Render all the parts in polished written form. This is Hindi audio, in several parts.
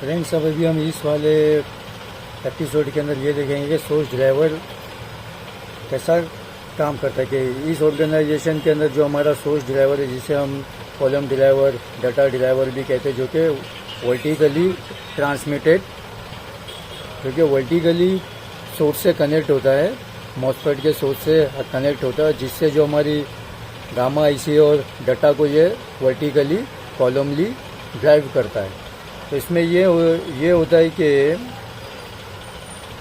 फ्रेंड्स, अब अभी हम इस वाले एपिसोड के अंदर ये देखेंगे कि सोर्स ड्राइवर कैसा काम करता है। कि इस ऑर्गेनाइजेशन के अंदर जो हमारा सोर्स ड्राइवर है, जिसे हम कॉलम ड्राइवर, डाटा ड्राइवर भी कहते हैं, जो कि वर्टिकली ट्रांसमिटेड, जो कि वर्टिकली सोर्स से कनेक्ट होता है, मॉसफेट के सोर्स से कनेक्ट होता है, जिससे जो हमारी गामा आईसी और डाटा को ये वर्टिकली कॉलमली ड्राइव करता है। तो इसमें ये होता है कि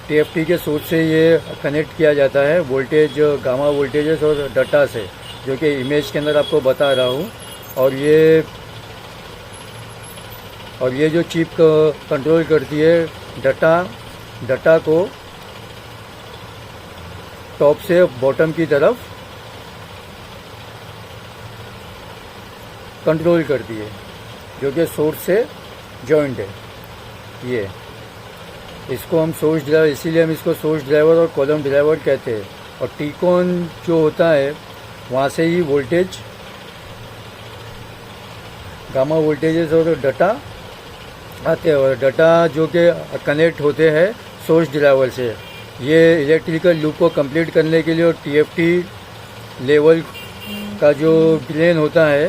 टीएफटी के सोर्स से ये कनेक्ट किया जाता है वोल्टेज, गामा वोल्टेजेस और डाटा से, जो कि इमेज के अंदर आपको बता रहा हूँ। और ये जो चिप कंट्रोल करती है डाटा को टॉप से बॉटम की तरफ कंट्रोल करती है, जो कि सोर्स से जॉइंट है। ये इसको हम सोर्स ड्राइवर, इसीलिए हम इसको सोर्स ड्राइवर और कॉलम ड्राइवर कहते हैं। और टीकॉन जो होता है, वहाँ से ही वोल्टेज, गामा वोल्टेजेस और डाटा आते हैं, और डाटा जो कि कनेक्ट होते हैं सोर्स ड्राइवर से। ये इलेक्ट्रिकल लूप को कंप्लीट करने के लिए और टीएफटी लेवल का जो ड्रेन होता है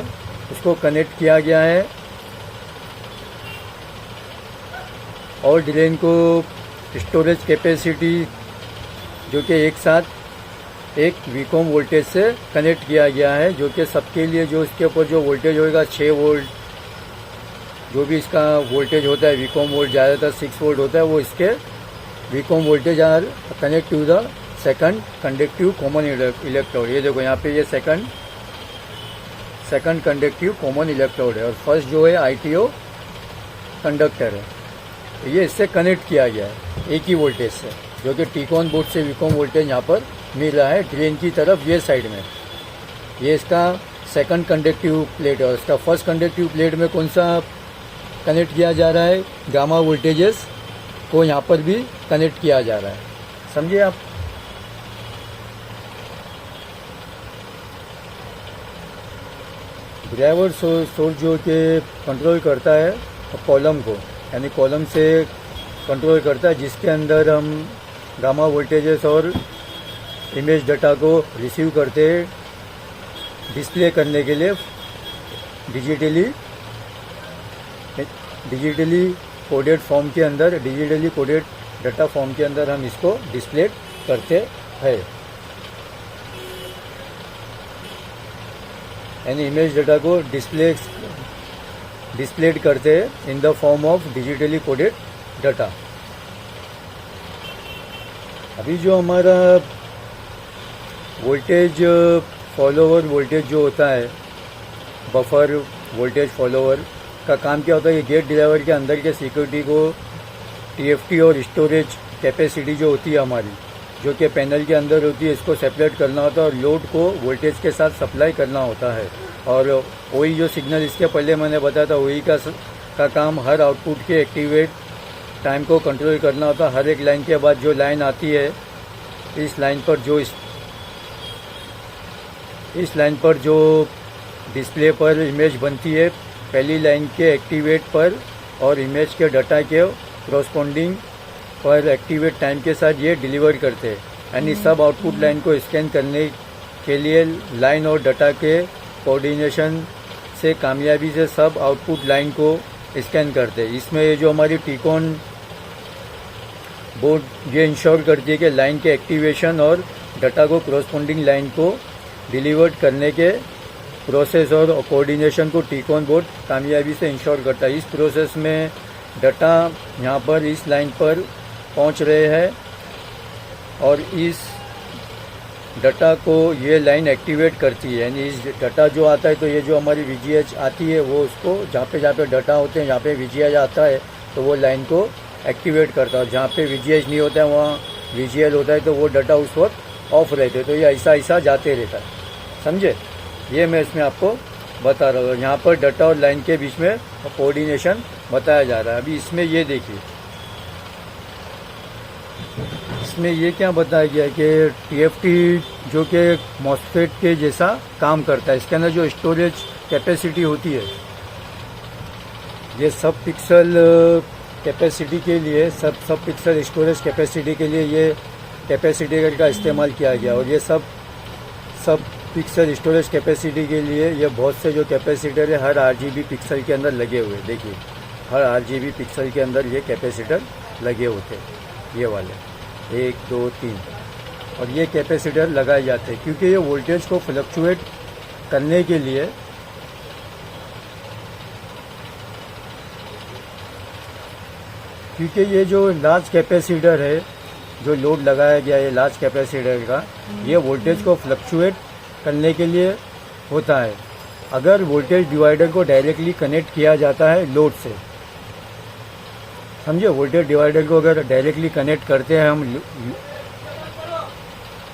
उसको कनेक्ट किया गया है, और ड्रेन को स्टोरेज कैपेसिटी जो कि एक साथ एक वीकॉम वोल्टेज से कनेक्ट किया गया है, जो कि सबके लिए जो इसके ऊपर जो वोल्टेज होगा 6 वोल्ट, जो भी इसका वोल्टेज होता है वीकॉम वोल्ट, ज़्यादातर 6 वोल्ट होता है, वो इसके Vcom voltage are connect to the second conductive common electrode. ये देखो यहाँ पे ये सेकंड कंडक्टिव कॉमन इलेक्ट्रोड है, और फर्स्ट जो है आईटीओ कंडक्टर है। ये इससे कनेक्ट किया गया है एक ही वोल्टेज से, जो कि टीकॉन बोर्ड से वीकॉम वोल्टेज यहाँ पर मिल रहा है ड्रेन की तरफ। ये साइड में ये इसका सेकंड कंडक्टिव प्लेट है, और इसका फर्स्ट कंडक्टिव प्लेट में कौन सा कनेक्ट किया जा रहा है, गामा वोल्टेजेस को यहाँ पर भी कनेक्ट किया जा रहा है। समझिए आप। ड्राइवर सोर्स जो कि कंट्रोल करता है कॉलम को, यानी कॉलम से कंट्रोल करता है, जिसके अंदर हम गामा वोल्टेजेस और इमेज डाटा को रिसीव करते हैं डिस्प्ले करने के लिए डिजिटली कोडेड फॉर्म के अंदर, डिजिटली कोडेड डाटा फॉर्म के अंदर हम इसको डिस्प्ले करते हैं। यानी इमेज डाटा को डिस्प्लेड करते हैं in the form of digitally coded data. अभी जो हमारा वोल्टेज फॉलोवर वोल्टेज जो होता है, बफर वोल्टेज फॉलोवर का काम क्या होता है, ये गेट ड्राइवर के अंदर के सिक्योरिटी को टीएफटी और स्टोरेज कैपेसिटी जो होती है हमारी, जो कि पैनल के अंदर होती है, इसको सेपरेट करना होता है और लोड को वोल्टेज के साथ सप्लाई करना होता है। और ओई जो सिग्नल इसके पहले मैंने बताया था, ओई का काम हर आउटपुट के एक्टिवेट टाइम को कंट्रोल करना होता है। हर एक लाइन के बाद जो लाइन आती है, इस लाइन पर जो डिस्प्ले पर इमेज बनती है, पहली लाइन के एक्टिवेट पर और इमेज के डाटा के कॉरस्पॉन्डिंग पर एक्टिवेट टाइम के साथ ये डिलीवर करते हैं। यानी सब आउटपुट लाइन को स्कैन करने के लिए लाइन और डाटा के कोऑर्डिनेशन से कामयाबी से सब आउटपुट लाइन को स्कैन करते हैं। इसमें ये जो हमारी टीकॉन बोर्ड ये इंश्योर करती है कि लाइन के एक्टिवेशन और डाटा को कॉरस्पॉन्डिंग लाइन को डिलीवर करने के प्रोसेस और कोऑर्डिनेशन को टीकॉन बोर्ड कामयाबी से इंश्योर करता है। इस प्रोसेस में डाटा यहाँ पर इस लाइन पर पहुँच रहे हैं, और इस डाटा को ये लाइन एक्टिवेट करती है। यानी इस डाटा जो आता है, तो ये जो हमारी वीजीएच आती है, वो उसको जहाँ पे डाटा होते हैं, जहाँ पे वीजीएच आता है तो वो लाइन को एक्टिवेट करता है। जहाँ पे वीजीएच नहीं होता है, वहाँ वीजीएल होता है, तो वो डाटा उस वक्त ऑफ रहते हैं। तो ये ऐसा जाते रहता है। समझे? ये मैं इसमें आपको बता रहा हूँ। यहाँ पर डाटा और लाइन के बीच में कोऑर्डिनेशन बताया जा रहा है। अभी इसमें ये देखिए, इसमें ये क्या बताया गया है कि टीएफटी जो कि मॉसफेट के जैसा काम करता है। इसके अंदर जो स्टोरेज कैपेसिटी होती है, ये सब पिक्सल कैपेसिटी के लिए सब पिक्सल स्टोरेज कैपेसिटी के लिए ये कैपेसिटर का इस्तेमाल किया गया। और ये सब पिक्सल स्टोरेज कैपेसिटी के लिए ये बहुत से जो कैपेसिटर है हर RGB पिक्सल के अंदर लगे हुए। देखिए हर RGB पिक्सल के अंदर ये कैपेसिटर लगे होते हैं, ये वाले 1 2 3। और ये कैपेसिटर लगाए जाते हैं क्योंकि ये वोल्टेज को फ्लक्चुएट करने के लिए क्योंकि ये जो लार्ज कैपेसिटर है जो लोड लगाया गया है लार्ज कैपेसिटर का, ये वोल्टेज को फ्लक्चुएट करने के लिए होता है। अगर वोल्टेज डिवाइडर को डायरेक्टली कनेक्ट किया जाता है लोड से, समझे, वोल्टेज डिवाइडर को अगर डायरेक्टली कनेक्ट करते हैं हम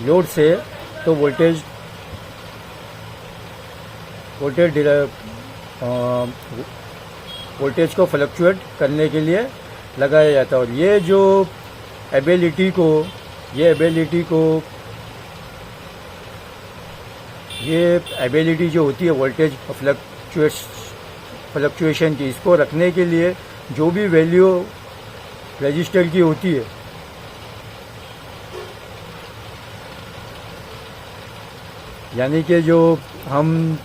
लोड से, तो वोल्टेज को फ्लक्चुएट करने के लिए लगाया जाता है। और ये जो एबिलिटी जो होती है वोल्टेज फ्लक्चुएशन की, इसको रखने के लिए जो भी वैल्यू रजिस्टर की होती है, यानी कि जो हम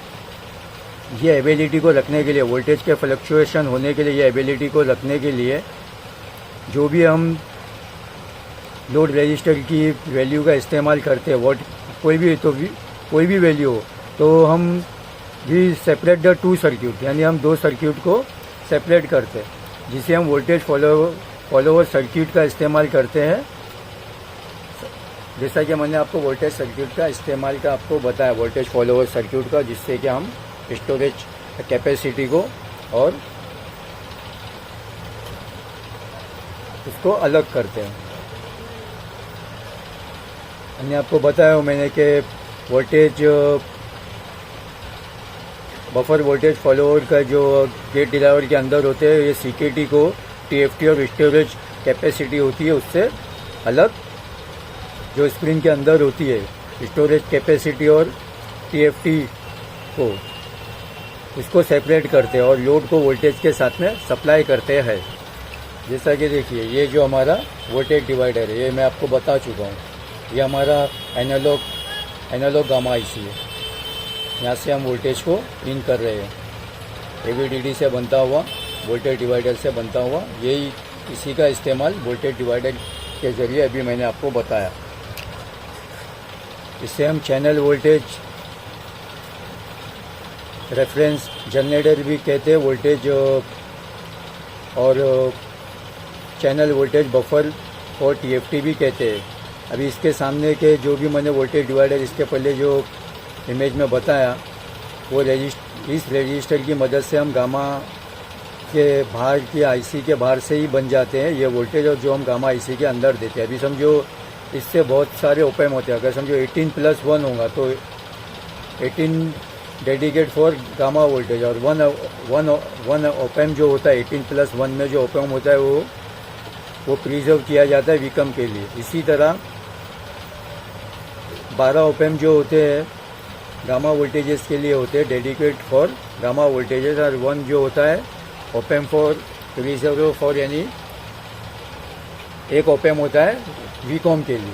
ये एबिलिटी को रखने के लिए, वोल्टेज के फ्लक्चुएशन होने के लिए ये एबिलिटी को रखने के लिए जो भी हम लोड रजिस्टर की वैल्यू का इस्तेमाल करते हैं, कोई भी वैल्यू हो, तो हम भी सेपरेट द टू सर्किट, यानी हम दो सर्किट को सेपरेट करते हैं, जिसे हम वोल्टेज फॉलोवर सर्किट का इस्तेमाल करते हैं। जैसा कि मैंने आपको वोल्टेज सर्किट का इस्तेमाल का आपको बताया, वोल्टेज फॉलोवर सर्किट का, जिससे कि हम स्टोरेज कैपेसिटी को और उसको अलग करते हैं। मैंने आपको बताया मैंने कि वोल्टेज बफर वोल्टेज फॉलोवर का जो गेट ड्राइवर के अंदर होते हैं, ये CKT को TFT और स्टोरेज कैपेसिटी होती है उससे अलग, जो स्क्रीन के अंदर होती है स्टोरेज कैपेसिटी और TFT को, उसको सेपरेट करते हैं और लोड को वोल्टेज के साथ में सप्लाई करते हैं। जैसा कि देखिए ये जो हमारा वोल्टेज डिवाइडर है, ये मैं आपको बता चुका हूँ, ये हमारा एनालॉग गामा IC है। यहाँ से हम वोल्टेज को इन कर रहे हैं, AVDD से बनता हुआ, वोल्टेज डिवाइडर से बनता हुआ, यही इसी का इस्तेमाल वोल्टेज डिवाइडर के ज़रिए अभी मैंने आपको बताया। इससे हम चैनल वोल्टेज रेफरेंस जनरेटर भी कहते हैं, वोल्टेज और चैनल वोल्टेज बफर और TFT भी कहते हैं। अभी इसके सामने के जो भी मैंने वोल्टेज डिवाइडर इसके पहले जो इमेज में बताया, वो इस रजिस्टर की मदद से हम गामा के बाहर की IC के बाहर से ही बन जाते हैं ये वोल्टेज, और जो हम गामा IC के अंदर देते हैं। अभी समझो इससे बहुत सारे ओपैम होते हैं, अगर समझो 18+1 होगा तो 18 डेडिकेट फॉर गामा वोल्टेज, और वन ओपैम जो होता है 18+1 में जो ओपैम होता है वो प्रिजर्व किया जाता है वीकम के लिए। इसी तरह 12 ओपैम जो होते हैं गामा वोल्टेजेस के लिए होते हैं, डेडिकेट फॉर गामा वोल्टेजेस, और 1 जो होता है ओपैम फॉर रिजर्व फॉर, यानी एक ओपैम होता है वीकॉम के लिए।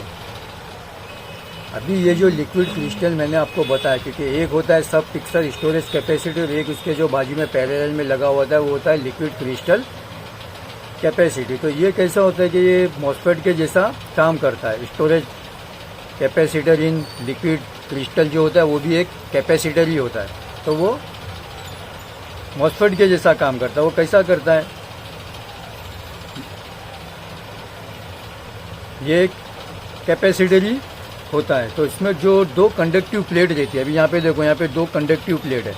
अभी ये जो लिक्विड क्रिस्टल मैंने आपको बताया, क्योंकि एक होता है सब पिक्सल स्टोरेज कैपेसिटी और एक उसके जो बाजू में पैरेलल में लगा हुआ था वो होता है लिक्विड क्रिस्टल कैपेसिटी। तो ये कैसा होता है कि ये मॉस्फेट के जैसा काम करता है। Storage capacitor in liquid crystal जो होता है वो भी एक कैपेसिटर ही होता है, तो वो मॉस्फेट के जैसा काम करता है। वो कैसा करता है, ये एक कैपेसिटर ही होता है। तो इसमें जो 2 कंडक्टिव प्लेट रहती है, अभी यहाँ पे देखो, यहाँ पे 2 कंडक्टिव प्लेट है,